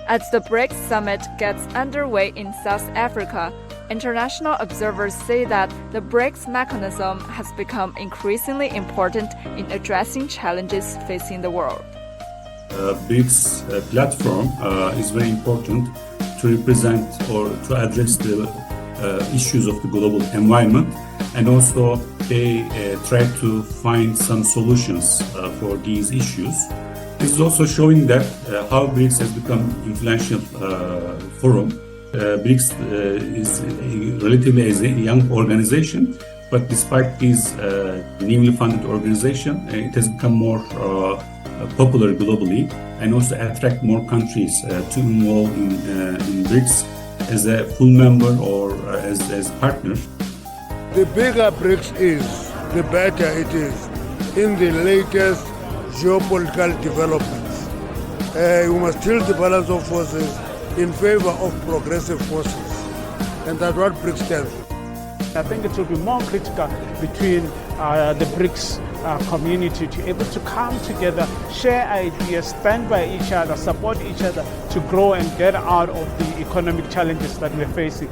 As the BRICS summit gets underway in South Africa, international observers say that the BRICS mechanism has become increasingly important in addressing challenges facing the world. BRICS platform is very important to represent or to address the issues of the global environment, and also they try to find some solutions for these issues. This is also showing that how BRICS has become influential forum. BRICS is relatively as a young organization, but despite this newly funded organization, it has become more popular globally and also attract more countries to involve in BRICS as a full member or as partner. The bigger BRICS is, the better it is in the latest geopolitical developments. We must tilt the balance of forces in favor of progressive forces, and that's what BRICS stands for. I think it will be more critical between the BRICS community to be able to come together, share ideas, stand by each other, support each other to grow and get out of the economic challenges that we're facing.